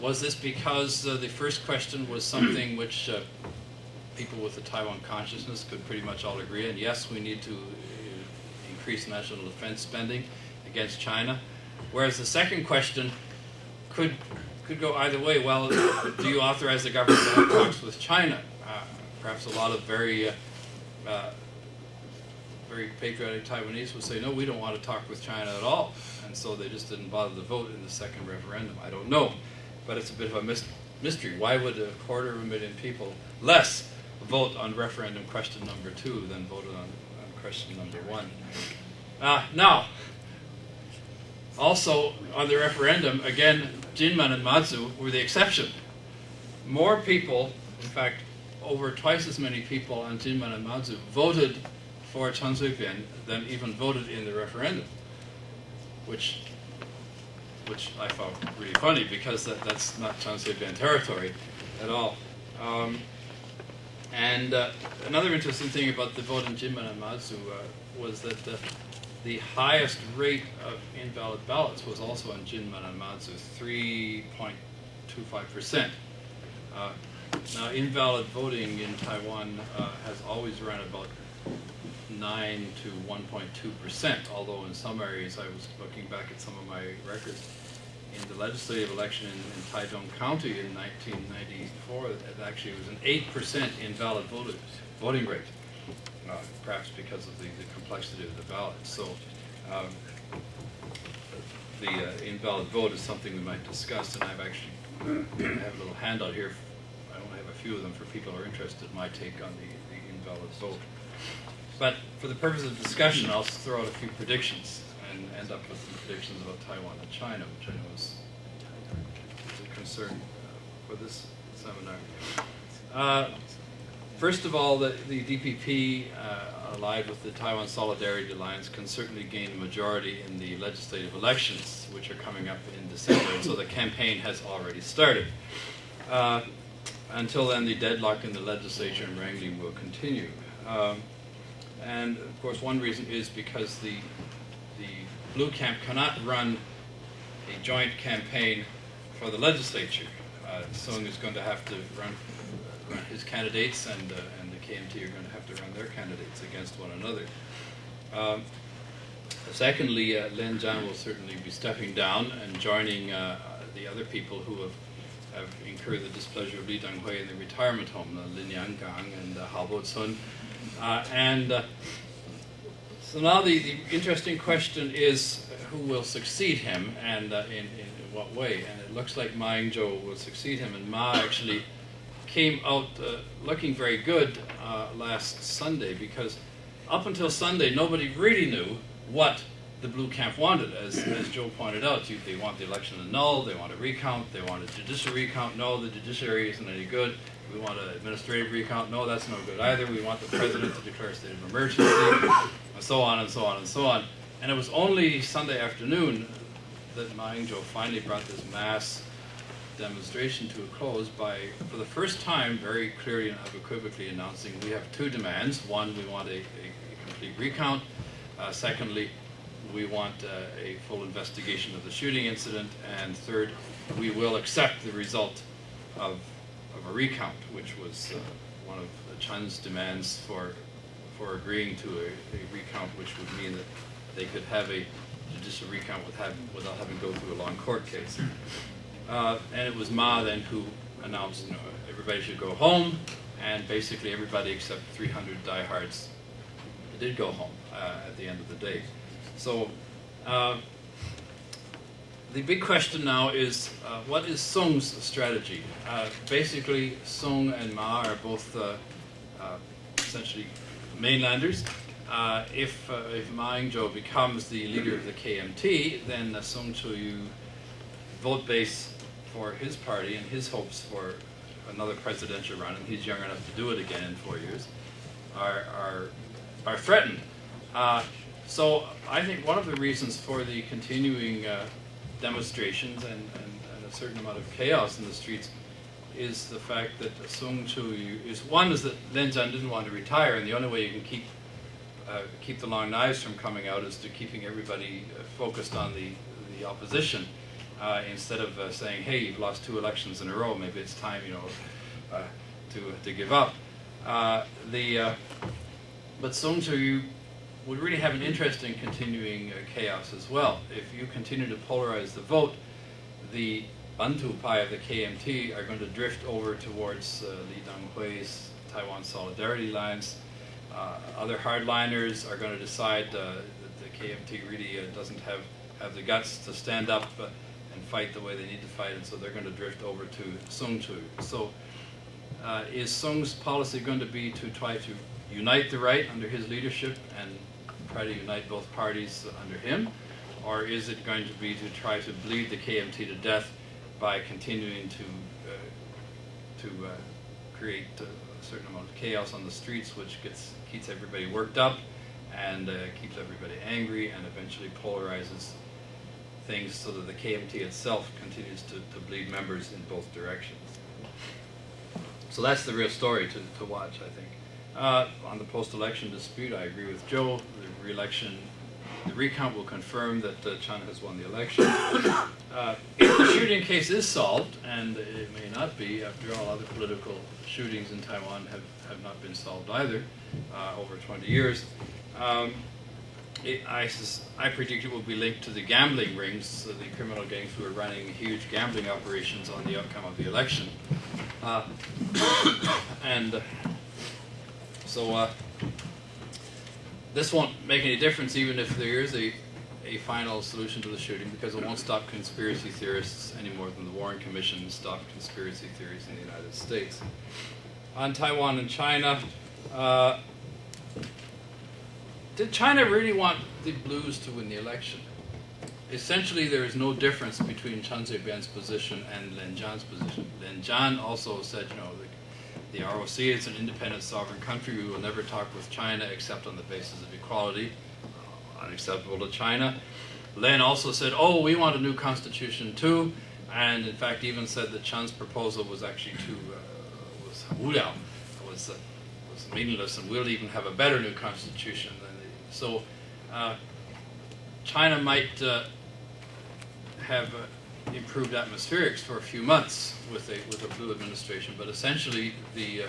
Was this because the first question was something which people with the Taiwan consciousness could pretty much all agree on? Yes, we need to increase national defense spending against China. Whereas the second question could go either way. Well, do you authorize the government to have talks with China? Perhaps a lot of very patriotic Taiwanese would say, no, we don't want to talk with China at all. And so they just didn't bother to vote in the second referendum. I don't know. But it's a bit of a mystery. Why would 250,000 people less vote on referendum question number 2 than voted on question number 1? Now, also on the referendum, again, Jinmen and Matsu were the exception. More people, in fact, over twice as many people on Jinmen and Matsu voted for Chen Shui-bian than even voted in the referendum, which I found really funny, because that's not Chen Shui-bian territory at all. And another interesting thing about the vote in Jinmen and Matsu was that the highest rate of invalid ballots was also in Jinmen and Matsu, 3.25%. Now, invalid voting in Taiwan has always run about 9 to 1.2%, although in some areas, I was looking back at some of my records, in the legislative election in Taitung County in 1994, it actually was an 8% invalid voting rate, perhaps because of the complexity of the ballot. So the invalid vote is something we might discuss, and I've actually I have a little handout here. I only have a few of them for people who are interested in my take on the invalid vote. But for the purpose of discussion, I'll throw out a few predictions and end up with some predictions about Taiwan and China, which I know is a concern for this seminar. First of all, the DPP, allied with the Taiwan Solidarity Alliance, can certainly gain a majority in the legislative elections, which are coming up in December, and so the campaign has already started. Until then, the deadlock in the legislature and wrangling will continue. And of course, one reason is because the Blue Camp cannot run a joint campaign for the legislature. Sung is going to have to run his candidates, and the KMT are going to have to run their candidates against one another. Secondly, Lin Jian will certainly be stepping down and joining the other people who have incurred the displeasure of Li Denghui in the retirement home, Lin Yangang and Hao Bo-chun. So now the interesting question is who will succeed him, and in what way. And it looks like Ma Ying-jeou will succeed him, and Ma actually came out looking very good last Sunday, because up until Sunday nobody really knew what the Blue Camp wanted. As Joe pointed out, they want the election annulled, they want a recount, they want a judicial recount. No, the judiciary isn't any good. We want an administrative recount. No, that's no good either. We want the president to declare a state of emergency, and so on and so on and so on. And it was only Sunday afternoon that Ma Ying-jeou finally brought this mass demonstration to a close by, for the first time, very clearly and unequivocally announcing we have two demands. One, we want a complete recount. Secondly, we want a full investigation of the shooting incident. And third, we will accept the result of a recount, which was one of Chen's demands for agreeing to a recount, which would mean that they could have a judicial recount without having to go through a long court case. And it was Ma then who announced, everybody should go home, and basically everybody except 300 diehards did go home at the end of the day. So the big question now is, what is Sung's strategy? Basically, Sung and Ma are both essentially mainlanders. If Ma Ying-jeou becomes the leader of the KMT, then Sung Chu-yu vote base for his party and his hopes for another presidential run, and he's young enough to do it again in 4 years, are threatened. So I think one of the reasons for the continuing demonstrations and a certain amount of chaos in the streets is the fact that Sung Chu-yu is that Lin Jian didn't want to retire, and the only way you can keep the long knives from coming out is to keeping everybody focused on the opposition, instead of saying, hey, you've lost 2 elections in a row, maybe it's time, to give up. But Sung Chu-yu would really have an interest in continuing chaos as well. If you continue to polarize the vote, the Bantu Pai of the KMT are going to drift over towards Li Denghui's Taiwan Solidarity Alliance. Other hardliners are going to decide that the KMT really doesn't have the guts to stand up and fight the way they need to fight, and so they're going to drift over to Sung Chu. So is Sung's policy going to be to try to unite the right under his leadership and try to unite both parties under him? Or is it going to be to try to bleed the KMT to death by continuing to create a certain amount of chaos on the streets, which keeps everybody worked up and keeps everybody angry and eventually polarizes things so that the KMT itself continues to bleed members in both directions? So that's the real story to watch, I think. On the post-election dispute, I agree with Joe. The recount will confirm that Chen has won the election. If the shooting case is solved, and it may not be, after all, other political shootings in Taiwan have not been solved either over 20 years, I predict it will be linked to the gambling rings, the criminal gangs who are running huge gambling operations on the outcome of the election. So this won't make any difference even if there is a final solution to the shooting, because it won't stop conspiracy theorists any more than the Warren Commission stopped conspiracy theories in the United States. On Taiwan and China, did China really want the Blues to win the election? essentially there is no difference between Chen Shui-bian's position and Lin Jian's position. Lin Jian also said, the ROC is an independent sovereign country. We will never talk with China except on the basis of equality. Unacceptable to China. Lin also said, oh, we want a new constitution too, and in fact even said that Chen's proposal was actually was 无聊, was meaningless, and we'll even have a better new constitution. So China might have improved atmospherics for a few months with a blue administration, but essentially the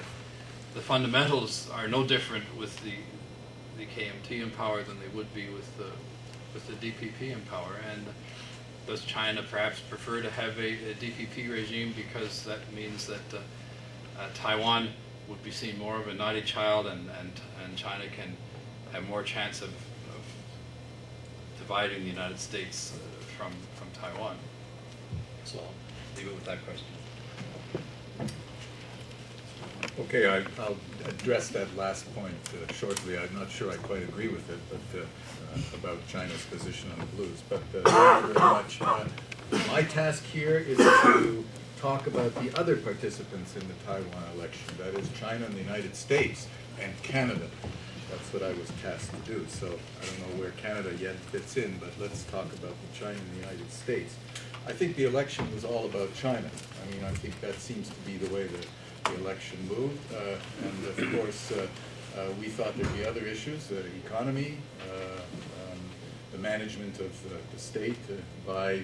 fundamentals are no different with the KMT in power than they would be with the DPP in power. And does China perhaps prefer to have a DPP regime because that means that Taiwan would be seen more of a naughty child, and China can have more chance of dividing the United States from Taiwan? So I'll leave it with that question. Okay, I'll address that last point shortly. I'm not sure I quite agree with it, but about China's position on the blues. But thank you very much. My task here is to talk about the other participants in the Taiwan election. That is China and the United States and Canada. That's what I was tasked to do. So I don't know where Canada yet fits in, but let's talk about the China and the United States. I think the election was all about China. I mean, I think that seems to be the way the election moved. And of course, we thought there'd be other issues, the economy, the management of the state by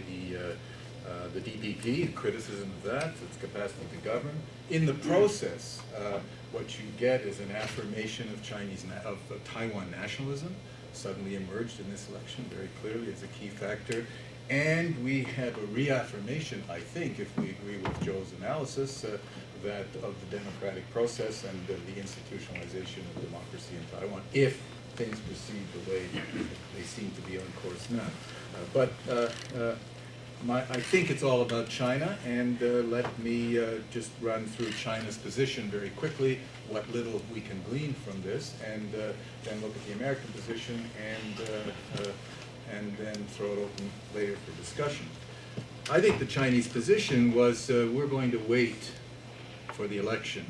the DPP, criticism of that, its capacity to govern. In the process, what you get is an affirmation of Taiwan nationalism, suddenly emerged in this election very clearly as a key factor. And we have a reaffirmation, I think, if we agree with Joe's analysis, that of the democratic process and the institutionalization of democracy in Taiwan, if things proceed the way they seem to be on course now. I think it's all about China, and let me just run through China's position very quickly, what little we can glean from this, and then look at the American position, and then throw it open later for discussion. I think the Chinese position was we're going to wait for the election.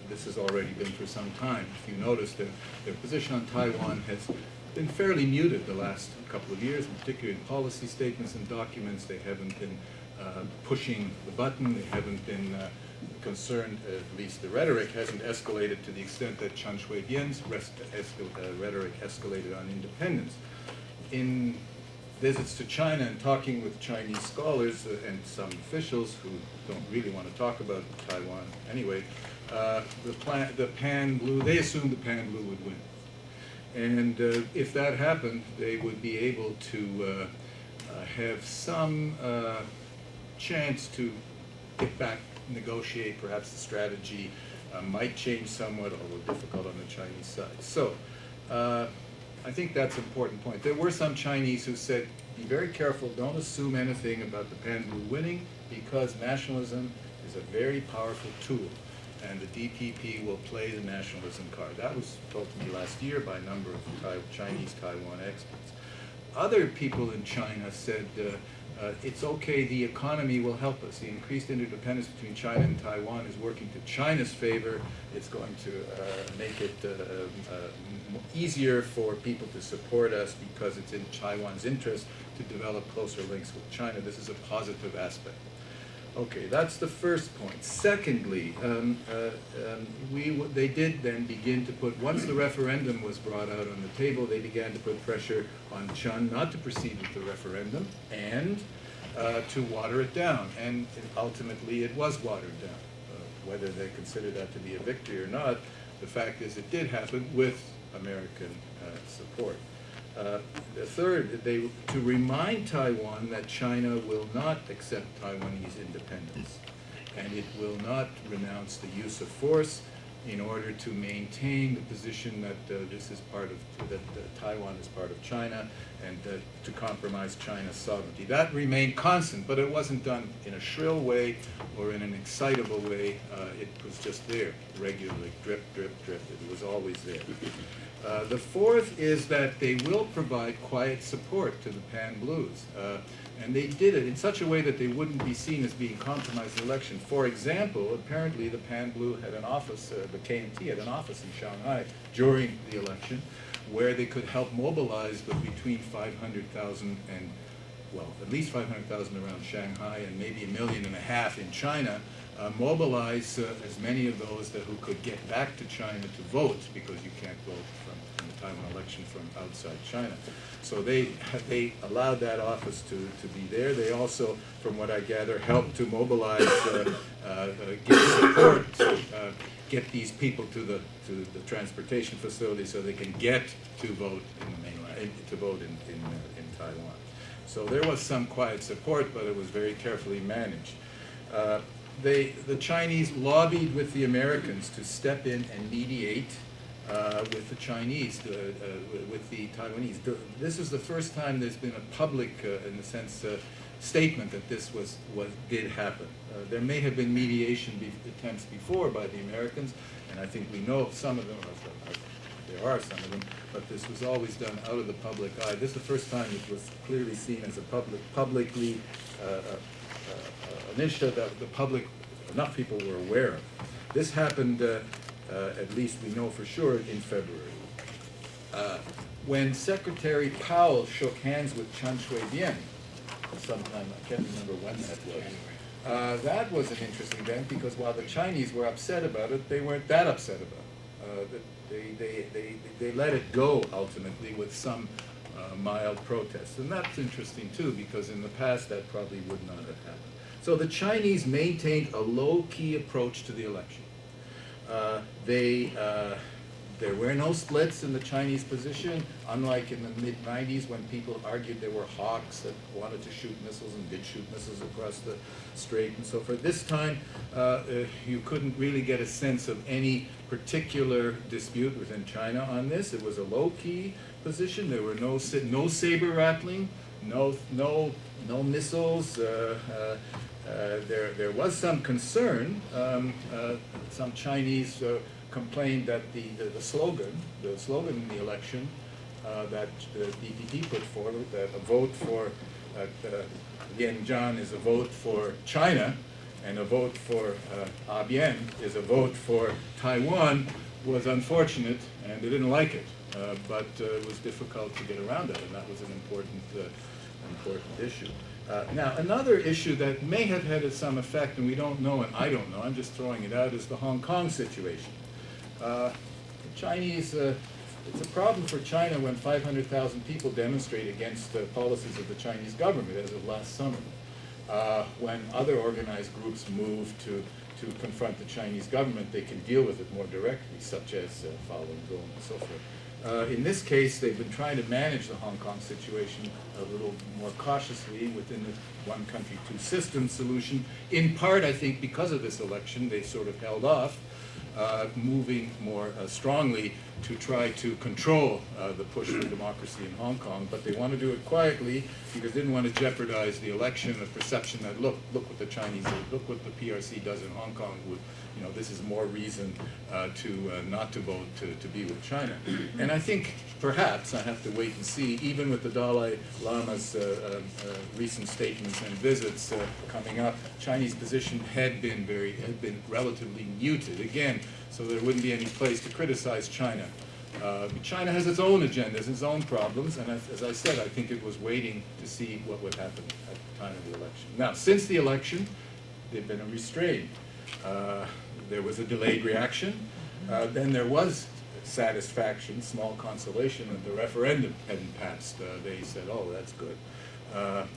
This has already been for some time. If you notice, their position on Taiwan has been fairly muted the last couple of years, particularly in policy statements and documents. They haven't been pushing the button. They haven't been concerned, at least the rhetoric hasn't escalated to the extent that Chen Shui-bian's rhetoric escalated on independence. In visits to China and talking with Chinese scholars and some officials who don't really want to talk about Taiwan anyway, the Pan Blue, they assumed the Pan Blue would win. And if that happened, they would be able to have some chance to get back, negotiate. Perhaps the strategy might change somewhat, although difficult on the Chinese side. So I think that's an important point. There were some Chinese who said, be very careful, don't assume anything about the Pan Blue winning, because nationalism is a very powerful tool, and the DPP will play the nationalism card. That was told to me last year by a number of Chinese Taiwan experts. Other people in China said, it's okay, the economy will help us. The increased interdependence between China and Taiwan is working to China's favor. It's going to make it easier for people to support us because it's in Taiwan's interest to develop closer links with China. This is a positive aspect. Okay, that's the first point. Secondly, they did then begin to put, once the referendum was brought out on the table, they began to put pressure on Chen not to proceed with the referendum and to water it down. And ultimately it was watered down. Whether they consider that to be a victory or not, the fact is it did happen with American support. The third, to remind Taiwan that China will not accept Taiwanese independence, and it will not renounce the use of force in order to maintain the position that Taiwan is part of China, and to compromise China's sovereignty. That remained constant, but it wasn't done in a shrill way or in an excitable way. It was just there regularly, drip, drip, drip. It was always there. The fourth is that they will provide quiet support to the Pan Blues. And they did it in such a way that they wouldn't be seen as being compromised in the election. For example, apparently the Pan Blue had an office, the KMT had an office in Shanghai during the election where they could help mobilize between 500,000 and, well, at least 500,000 around Shanghai and maybe 1.5 million in China, mobilize as many of those who could get back to China to vote, because you can't vote from the Taiwan election from outside China. So they allowed that office to be there. They also, from what I gather, helped to mobilize, get support, get these people to the transportation facility so they can get to vote in the mainland, to vote in Taiwan. So there was some quiet support, but it was very carefully managed. The Chinese lobbied with the Americans to step in and mediate with the Chinese, with the Taiwanese. This is the first time there's been a public, in a sense, statement that this did happen. There may have been mediation attempts before by the Americans, and I think we know of some of them, or there are some of them, but this was always done out of the public eye. This is the first time it was clearly seen as a publicly initiative that the public, enough people were aware of. This happened, at least we know for sure, in February. When Secretary Powell shook hands with Chen Shui-bian, sometime, I can't remember when that was an interesting event, because while the Chinese were upset about it, they weren't that upset about it. They let it go ultimately with some mild protests. And that's interesting too, because in the past that probably would not have happened. So the Chinese maintained a low-key approach to the election. There were no splits in the Chinese position, unlike in the mid-90s when people argued there were hawks that wanted to shoot missiles and did shoot missiles across the strait and so forth. This time, you couldn't really get a sense of any particular dispute within China on this. It was a low-key position. There were no saber rattling, no missiles. There was some concern. Some Chinese complained that the slogan in the election that the DPP put forward, that a vote for Lianzhan is a vote for China, and a vote for Abian is a vote for Taiwan, was unfortunate, and they didn't like it. But it was difficult to get around that, and that was an important issue. Now, another issue that may have had some effect, and we don't know, and I don't know, I'm just throwing it out, is the Hong Kong situation. The Chinese, it's a problem for China when 500,000 people demonstrate against the policies of the Chinese government, as of last summer, when other organized groups move to confront the Chinese government, they can deal with it more directly, such as Falun Gong and so forth. In this case, they've been trying to manage the Hong Kong situation a little more cautiously within the one country, two systems solution. In part, I think, because of this election, they sort of held off, moving more strongly to try to control the push for democracy in Hong Kong, but they want to do it quietly because they didn't want to jeopardize the election, the perception that look what the Chinese do, look what the PRC does in Hong Kong. This is more reason to not to vote to be with China. And I think perhaps I have to wait and see. Even with the Dalai Lama's recent statements and visits coming up, Chinese position had been relatively muted again, so there wouldn't be any place to criticize China. China has its own agendas, its own problems, and as I said, I think it was waiting to see what would happen at the time of the election. Now, since the election, they've been restrained. There was a delayed reaction. Then there was satisfaction, small consolation that the referendum hadn't passed. They said, oh, that's good.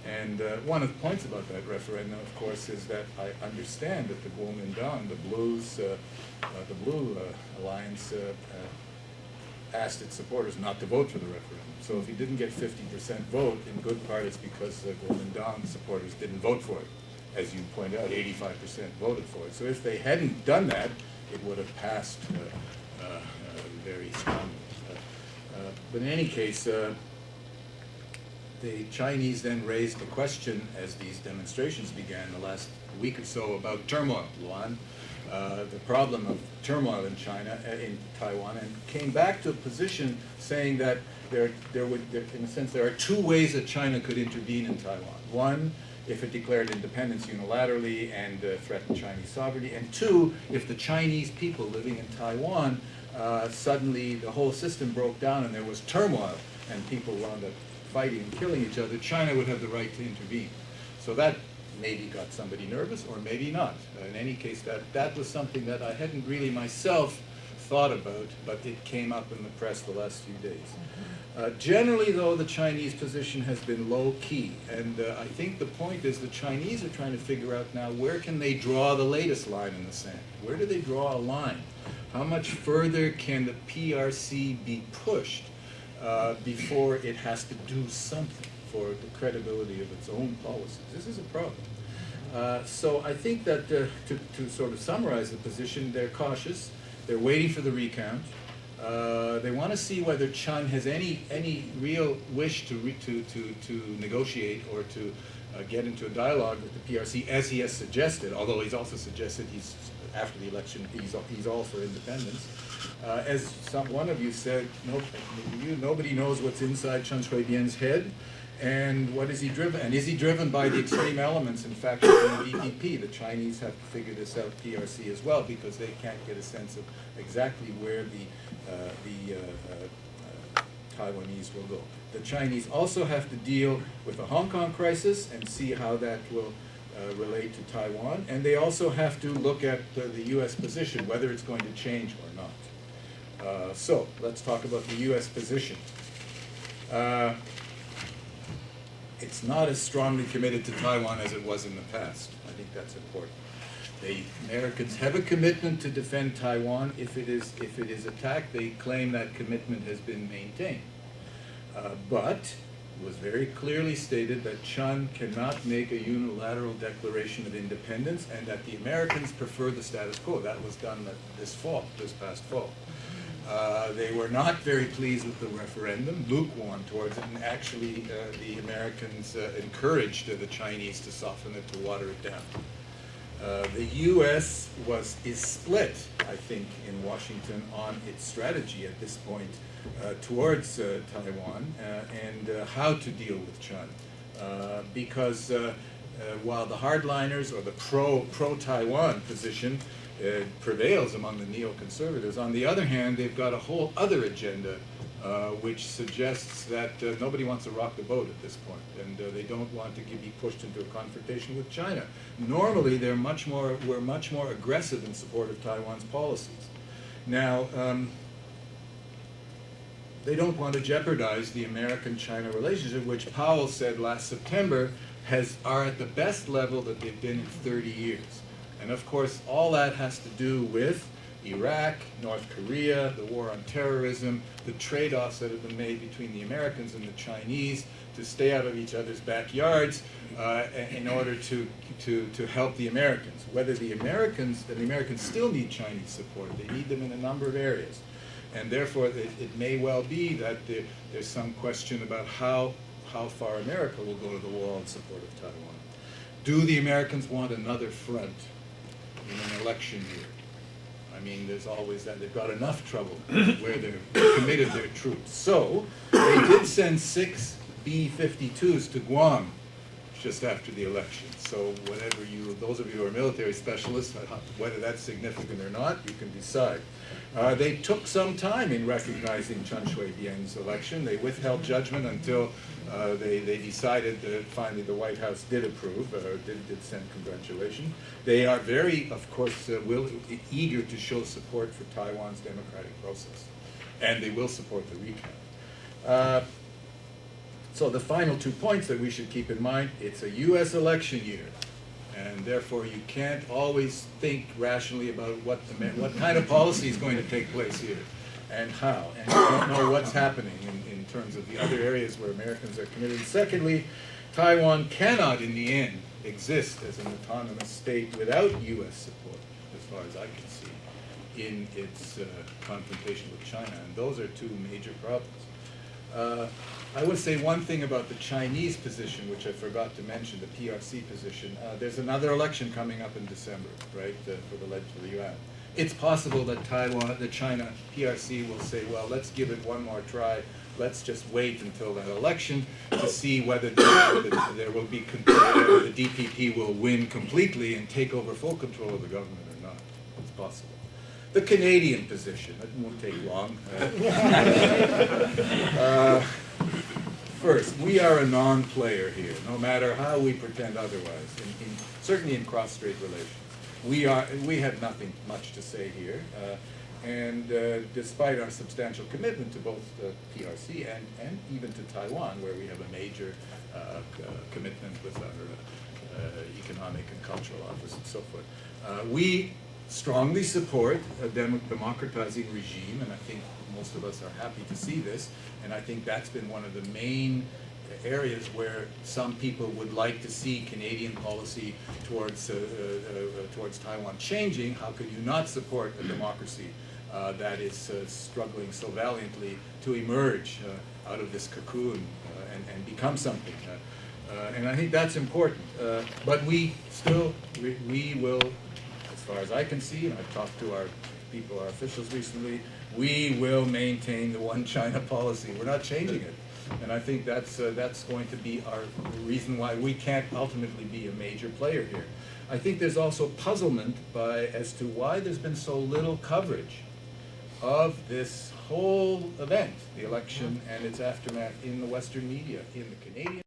And one of the points about that referendum, of course, is that I understand that the Kuomintang, the Blue Alliance, asked its supporters not to vote for the referendum. So if he didn't get 50% vote, in good part it's because the Kuomintang supporters didn't vote for it. As you pointed out, 85% voted for it. So if they hadn't done that, it would have passed very strongly. But in any case, the Chinese then raised the question, as these demonstrations began the last week or so, about turmoil, Luan, the problem of turmoil in China, in Taiwan, and came back to a position saying that in a sense, there are two ways that China could intervene in Taiwan. One, if it declared independence unilaterally and threatened Chinese sovereignty, and two, if the Chinese people living in Taiwan suddenly the whole system broke down and there was turmoil and people wound up fighting and killing each other, China would have the right to intervene. So that maybe got somebody nervous, or maybe not. In any case, that was something that I hadn't really myself thought about, but it came up in the press the last few days. Generally, though, the Chinese position has been low-key, and I think the point is the Chinese are trying to figure out now where can they draw the latest line in the sand? Where do they draw a line? How much further can the PRC be pushed before it has to do something for the credibility of its own policies? This is a problem. So I think that to sort of summarize the position, they're cautious. They're waiting for the recount. They want to see whether Chun has any real wish to negotiate or to get into a dialogue with the PRC, as he has suggested, although he's also suggested after the election he's all for independence. As one of you said, nobody knows what's inside Chen Shui-bian's head, and what is he driven? And is he driven by the extreme elements, in fact, in the VTP? The Chinese have to figure this out, PRC as well, because they can't get a sense of exactly where the Taiwanese will go. The Chinese also have to deal with the Hong Kong crisis and see how that will relate to Taiwan, and they also have to look at the U.S. position, whether it's going to change or not. So let's talk about the U.S. position. It's not as strongly committed to Taiwan as it was in the past. I think that's important. The Americans have a commitment to defend Taiwan. If it is attacked, they claim that commitment has been maintained. But it was very clearly stated that Chun cannot make a unilateral declaration of independence, and that the Americans prefer the status quo. That was done this past fall. They were not very pleased with the referendum, lukewarm towards it, and actually the Americans encouraged the Chinese to soften it, to water it down. The U.S. is split, I think, in Washington on its strategy at this point towards Taiwan and how to deal with China. Because while the hardliners or the pro-Taiwan position prevails among the neoconservatives, on the other hand, they've got a whole other agenda which suggests that nobody wants to rock the boat at this point, and they don't want to be pushed into a confrontation with China. Normally, we're much more aggressive in support of Taiwan's policies. Now, they don't want to jeopardize the American-China relationship, which Powell said last September are at the best level that they've been in 30 years. And of course, all that has to do with Iraq, North Korea, the war on terrorism, the trade-offs that have been made between the Americans and the Chinese to stay out of each other's backyards in order to help the Americans. Whether the Americans still need Chinese support. They need them in a number of areas. And therefore, it may well be that there's some question about how far America will go to the wall in support of Taiwan. Do the Americans want another front in an election year? I mean, there's always that. They've got enough trouble where they've committed their troops. So they did send 6 B-52s to Guam just after the election. So those of you who are military specialists, whether that's significant or not, you can decide. They took some time in recognizing Chen Shui-bian's election. They withheld judgment until they decided that finally the White House did approve, or did send congratulations. They are very, of course, eager to show support for Taiwan's democratic process. And they will support the recount. So the final 2 points that we should keep in mind, it's a U.S. election year. And therefore, you can't always think rationally about what kind of policy is going to take place here and how. And you don't know what's happening in terms of the other areas where Americans are committed. And secondly, Taiwan cannot, in the end, exist as an autonomous state without U.S. support, as far as I can see, in its confrontation with China. And those are 2 major problems. I would say one thing about the Chinese position, which I forgot to mention, the PRC position. There's another election coming up in December, right, for the UN. It's possible that the China PRC will say, well, let's give it one more try. Let's just wait until that election to see whether there will be the DPP will win completely and take over full control of the government or not. It's possible. The Canadian position, it won't take long. First, we are a non-player here, no matter how we pretend otherwise, certainly in cross-strait relations. We have nothing much to say here, and despite our substantial commitment to both the PRC and even to Taiwan, where we have a major commitment with our economic and cultural office and so forth, we strongly support a democratizing regime, and I think most of us are happy to see this, and I think that's been one of the main areas where some people would like to see Canadian policy towards Taiwan changing. How could you not support a democracy that is struggling so valiantly to emerge out of this cocoon and become something? And I think that's important. But we will, as far as I can see, and I've talked to our officials recently, we will maintain the one China policy. We're not changing it. And I think that's going to be our reason why we can't ultimately be a major player here. I think there's also puzzlement as to why there's been so little coverage of this whole event, the election and its aftermath, in the Western media, in the Canadian